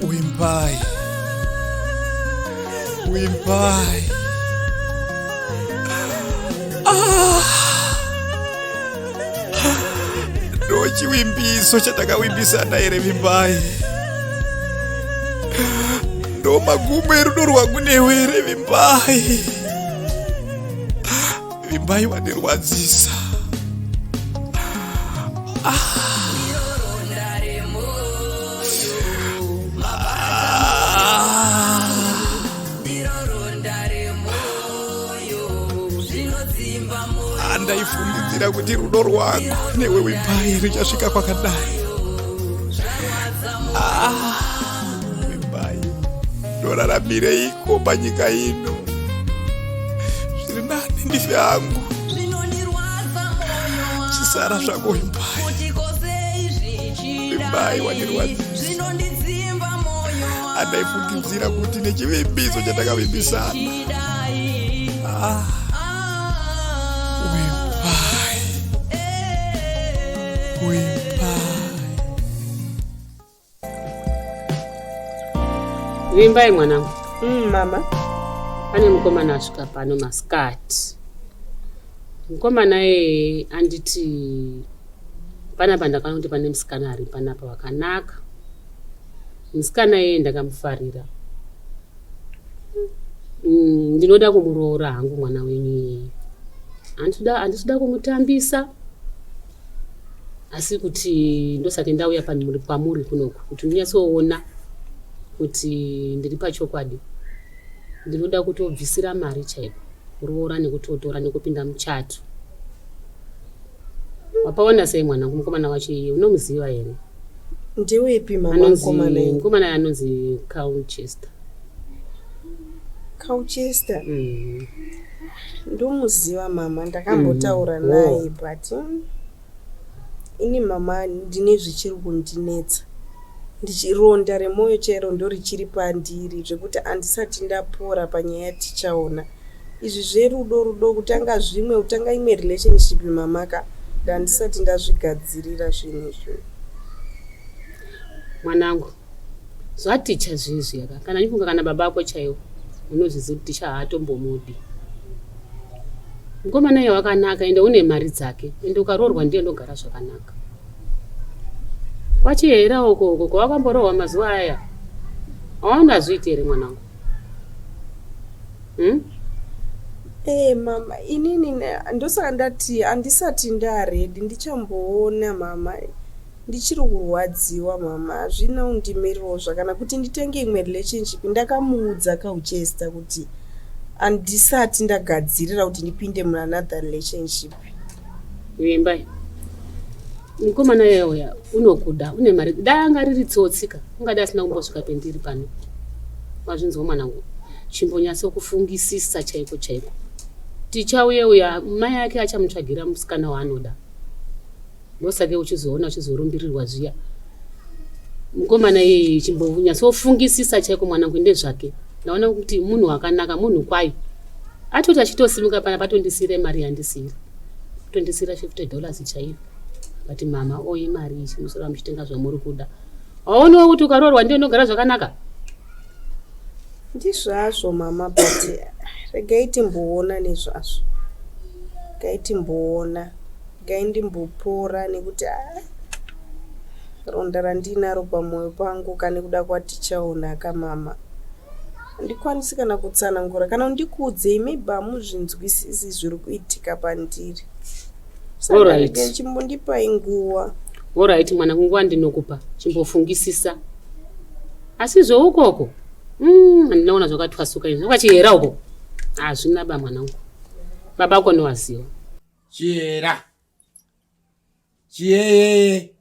Wimbai. Dochi wimbiso chatakawimbisana ere Wimbai. Ndo magumo erudo rwangu newe ere Wimbai. Wimbai wandirwadzisa. Ndaifungidzira kuti rudo rwangu newe Wimbai ruchasvika kwakadai. Wimbai, ndoraramireiko panyika ino? Zviri nani ndife hangu. Chisara zvako Wimbai. Wimbai wandirwadzisa. Andaifungidzira kuti nechivimbiso chatakavimbisana. Wimbai mwanangu. Mama. Pane mukomana asvika pano masikati. Mukomana anditi pana pandakaona kuti pane musikana ari panapa wakanaka. Musikana ndakamufarira. Ndinoda kumuroora hangu mwana wenyu. Andisuda kumutambisa. Asi kuti ndosati ndauya pamuri kunoku kuti munyatsoona kuti ndiri pachokwadi. Ndinoda kutobvisira mari chaiko, kuroora nekutotora nekupinda muchato. Wapaona sei mwanangu mukomana wacho iye, unomuziva here? Ndiwepi mama mukomana iye? Mukomana anonzi Colchester. Colchester? Ndomuziva mama, ndakambotaura naye but ini mama ndine zvichiri kundinetsa. Ndichironda Remoyo chero ndorichiri pandiri zvekuti andisati ndapora panyaya tichaona. Izvi zverudo kutanga zvimwe kutanga imwe relationship mamaka ndandisati ndazvigadzirira zvinhu izvi. Mwanangu, zvaticha zvezvi yaka. Kana nifunga kana baba ako chaiwo unozviziva kuti ticha hatombomudi. Mukomana iye wakanaka ende une mari dzake ende ukaroorwa ndiye ndogara zvakanaka. Kwachihera uko kwakamborohwa mazuva aya. Haundazviita here mwanangu? Mama, inini ndosaka ndati andisati ndaredi ndichamboona mama. Ndichiri kurwadziwa mama, hazvina undimirirawo zvakana kuti nditenge imwe relationship. Ndakamuudza Colchester kuti andisati ndagadzirira kuti ndipinde another relationship. Wimbai. Mukomana iye unokuda, une mari. Dai anga riri tsotsika, ungada asina kumbosvika pendiri pano. Wazvinzwa mwanangu. Chimbonyatso kufungisisa chaiko. Tichauya mai yake achamutsvagira musikana waanoda. Ndosake uchizoona uchizorumbirirwa zviya. Mukomana iye chimbonyatso kufungisisa chaiko mwanangu ndezvake. Naona kuti munhu wakanaka, munhu kwayo. Atoti achitosimuka pana patondisire mari yandisira. Tondisira $50 chaiyo. But mama imari ichi musora muchitenga zvamuri kuda. Waonawo kuti ukaroorwa ndiye unogara zvakanaka? Ndizvazvo mama, but regai timboona nezvazvo. Regai timboona. Regai ndimbopora nekuti ronda randinaro pamwoyo pangu kane kuda kwatichaona kamama. Ndikwanisi kana kutsanangura kana ndikuudzei maybe hamuzvinzwisisi zviri kuitika pandiri. Alright. Chimbondipa inguwa. Alright mwana nguwa ndinokupa. Chimbofungisisa. Asi zvoukoko. Ndinaona zvakatwasuka izvo. Wakachihera uko. Hazvina ba mwanangu. Baba ako nowaziva. Chihera. Chiyeye.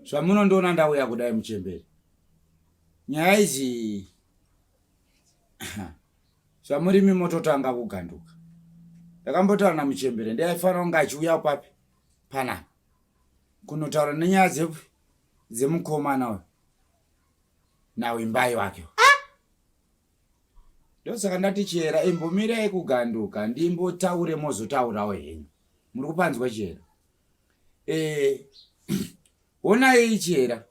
Zvamunondoona ndauya kudai muchemberi. Nyaya idzi zvamurimi mototanga kuganduka. Ndakambotaura namuchembere ndaifanira kunge achiuya papi panapa kunotaura nenyaya dzemukomana uyu naWimbai wake. Ndosaka ndati Chihera imbomirai kuganduka ndimbotaure mozotaurawo henyu. Muri kupanzwa Chihera? Onai Chihera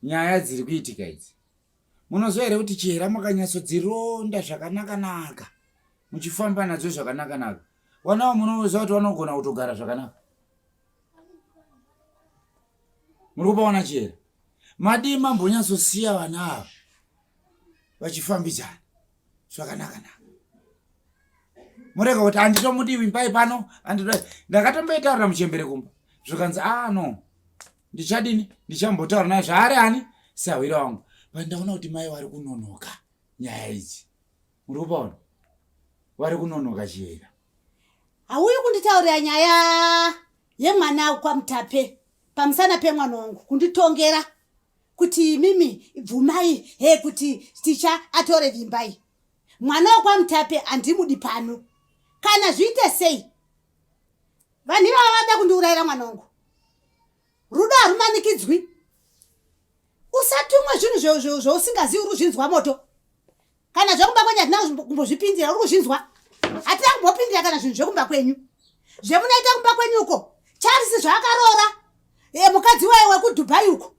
nyaya dziri kuitika idzi. Munozwa here kuti chihera makanyatsodzironda zvakanaka-naka, muchifamba nadzo zvakanaka-naka, vanawo munoziva kuti vanogona kutogara zvakanaka. Muri kupaona chihera madii mambonatsosiya vana ava vachifambidzana zvakanaka-naka. Murega kuti handitomudiwi mbai pano, ndakatomboitaurira muchembere kumba zvikanzi no ndichadini, ndichambotaura naye zvaari ani sawira wangu. Vandaona kuti mai vari kunonoka nyaya idzi. Muri kupaona vari kunonoka chihera. Hauyi kunditaurira nyaya yemwana kwaMutape pamusana pemwana wangu kunditongera kuti mimi bvumai kuti ticha atore vimbai. Mwana kwaMutape andimudi pano. Kana zviite sei? Vanhu vavada kundiurayira mwana wangu. Rudo harumanikidzwi. Usatumwa zvinhu zvausingazivi uri kuzvinzwa moto. Kana zvekumba kwenyu hatina kumbozvipindira uri kuzvinzwa. Hatina kumbopindira kana zvinhu zvekumba kwenyu. Zvemunoita kumba kwenyu uko Charles zvaakarora. Mukadzi waye wekuDubai uko.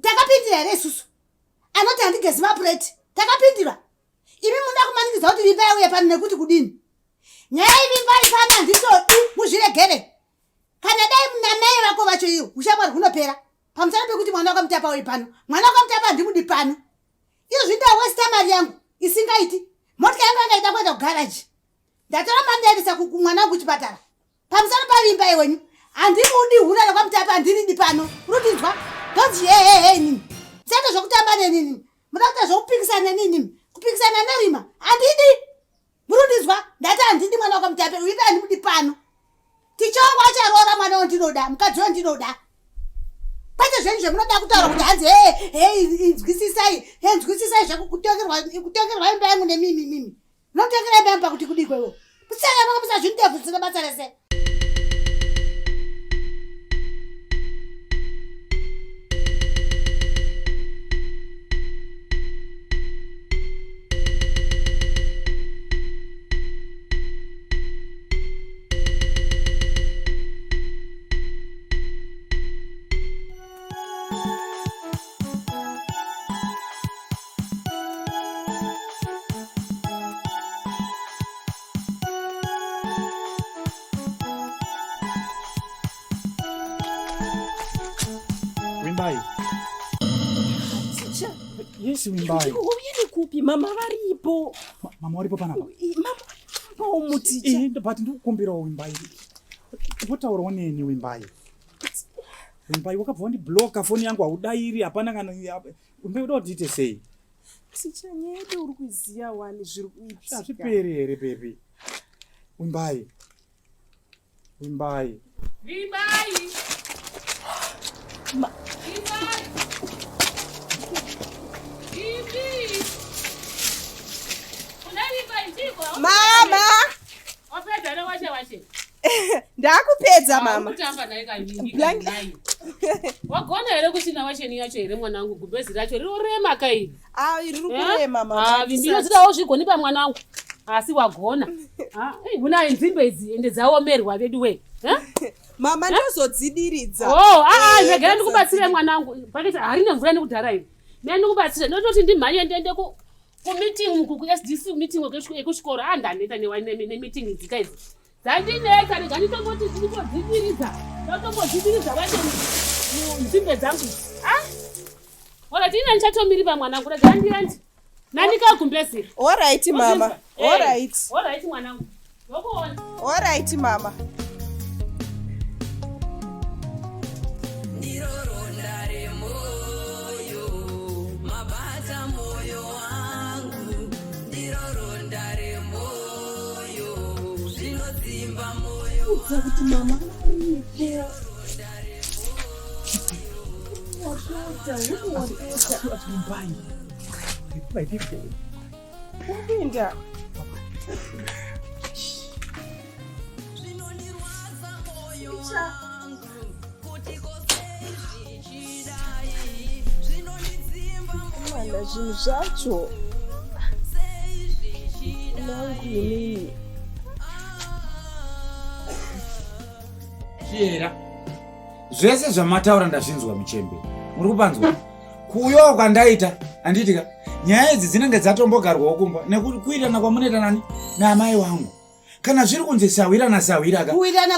Takapindira here isusu. Anoti handigezi mapureti. Takapindira. Imi munoda kumanikidza kuti vimba yauya pano nekuti kudini. Nyaya ivimba ipana handitodi muzviregere. Kana dai munamai vako vacho iyo ushamwari hunopera. Pamusana pekuti mwana wakamutapa uri pano. Mwana wakamutapa handimudi pano. Izvo zvinda westa mari yangu isingaiti. Motika yangu yangaita kuenda kugaraji. Ndatora mari ndaendesa kumwana wangu kuchipatara. Pamusana pavimba iwenyu. Handimudi huna wakamutapa handiridi pano. Rudinzwa. Donzi nini. Saka zvokutamba nenini. Muda kuita zvokupikisana nenini. Kupikisana nerima. Handidi. Murudinzwa. Ndati handidi mwana wakamutapa uipa handimudi pano. Tichongo acharora mwana wandinoda. Mukadzi wandinoda. Kwete zvenyu zvemunoda kutaura kuti hanzi nzwisisai kutongerwa imba yangu nemimi. Munotongera imba yangu pakuti kudikwe iwo. Musanga musazvindebvusira basa rese. Wimbai. Yes, Wimbai. Uyini kupi mama varipo. Mama varipo panapa. Mama umuticha. But ndikukumbira Wimbai. Wotaura neni Wimbai? Wimbai wakabva wandibloka foni yangu haudairi hapana kana Wimbai uda kuti sei? Ticha nyede uri kuziya wani zviri kuitika. Azviperi here baby. Wimbai. Vimbai. Mama! Wapedza washe. Ndakupedza mama. Kutamba naye kaviri. Wagona here kusina washeni yacho here mwanangu gumbezi racho rirorema kairi. Riri kurema mama. Vimbiro zidawo zvigoni pamwanangu. Asi wagona. Huna nzimbe idzi ende dzaomerwa vedu we. Mama ndozodzidiridza. Ndegera ndikubatsire mwanangu. Pakati harina mvura nekudhara ivi. Mene ndikubatsire ndototi ndimhanye ndiende kumeeting ku-SDC meeting ekuchikoro ndaneta nemeeting idzika idzi. Dzandineka ndikanditomboti ndotombodzidiridza wacho nzimbe dzangu. Ora tina ndichatomiri pamwanangu regera ndiende. Nandikagumbezira. All right mama. All right. All right mwanangu. Ndokuona. All right mama. Kuti mama Kupinda. Mana zvinhu zvacho. Nangu inini. Chihera zvese zvamataura ndazvinzwa muchembe. Muri kupanzwa? kuuyawo kwandaita handitika nyaya idzi dzinenge dzatombogarwawo kumba nekuitana kwamunoita nani naamai wangu kana zviri kunzi sawirana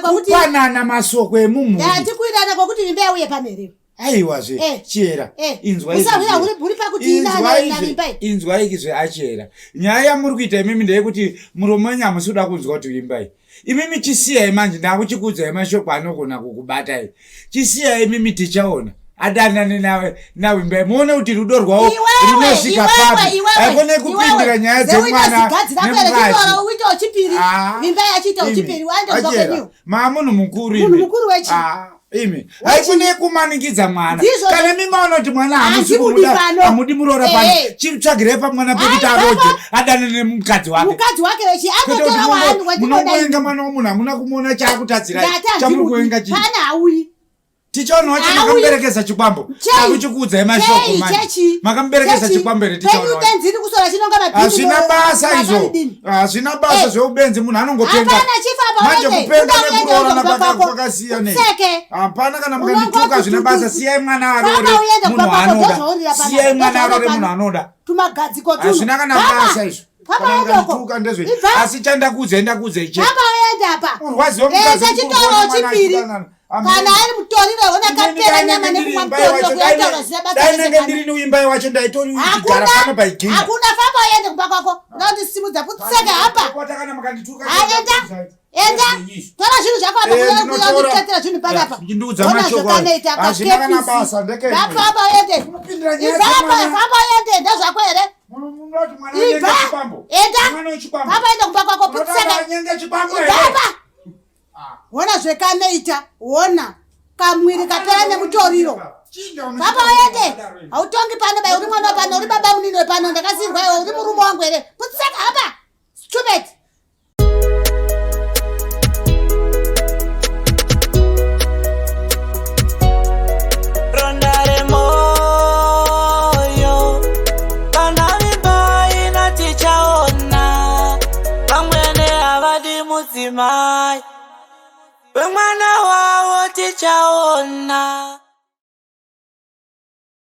kupanana masoko emumhuri kuirana kwakuti imba yauye pamherero aiwazve chera inzwaikizve achera nyaya yamuri kuita imimi ndeyekuti muromo wenyu hamusi kuda kunzwa kuti imbai imimi chisiyai manje ndakuchikudzai mashoko anogona kukubatai chisiyai imimi tichaona adanane nawe imbai muone kuti rudo rwawo runosvika papi haikone kupindira nyaya dzemwana nemukadzi maamunhu mukuru imi haikune kumanikidza mwana kana mimaona kuti mwana hamudi muroora pano chitsvagirei pamwana pekuti aroje adane nemukadzi wakemunongoenga mwana womunhu hamuna kumuona chaakutadzirai chamuri kuenga chii tichaonawo chimakamuberekesa chikwambo akuchikuudzai mashoko manje makamuberekesa chikwambo here tichaonahazvina basa izvo hazvina basa zveubenzi munhu anongopenga manje kupenga nekuroorana kwakasiyane hapana kana mukandituka hazvina basa siyai mwana arore munhu anoda siyai mwana arore munhu anoda hazvina kana basa izvo kanandituka ndezve asi chandakuudzai ndakuudzai cheurwaziwo mukadzi kana ari mutoriro unakapera nyama nekumwa mutoriro kuyataura zvisina basa nenge ndiri neimbai wacho ndaitorigara pano paiginga hakuna famba uende kumba kwako ndauti simudza putiseke hapa enda tora zvinhu zvako apakuyakuyakutetera zvinhu panapa ona zvakanoita apafamba uende famba uende ndezvako here ibva enda famba uende kumba kwako putiseke ibva wona zvekanoita wona kamwiri kapera nemutoriro baba wayende hautongi pano bai uri mwana pano uri baba munino pano ndakasirwa iwe uri murume wangu here putiseka hapa stupid Ronda Remoyo kana vimbai na tichaona vamwene havadi mudzimai wemwana wawo tichaona